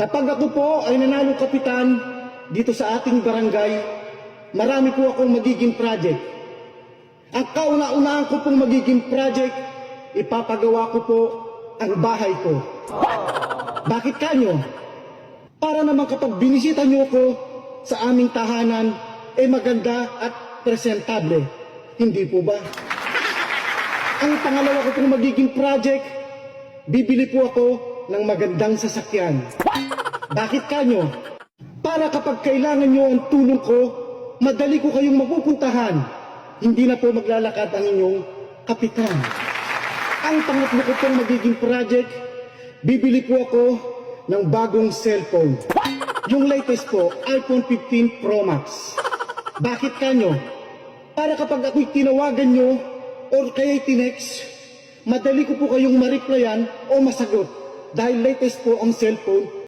Kapag ako po ay nanalo kapitan dito sa ating barangay, marami po akong magiging project. Ang kauna-unahan ko pong magiging project, ipapagawa ko po ang bahay ko. Bakit kanyo? Para naman kapag binisita nyo ko sa aming tahanan, ay maganda at presentable. Hindi po ba? Ang pangalawa ko pong magiging project, bibili po ako ng magandang sasakyan. Bakit kanyo? Para kapag kailangan nyo ang tulong ko, madali ko kayong mapupuntahan. Hindi na po maglalakad ang inyong kapitan. Ang pangatlo ko pong magiging project, bibili po ako ng bagong cellphone. Yung latest po, iPhone 15 Pro Max. Bakit kanyo? Para kapag ako'y tinawagan nyo or kaya'y tinext, madali ko po kayong ma-replyan o masagot dahil latest po ang cellphone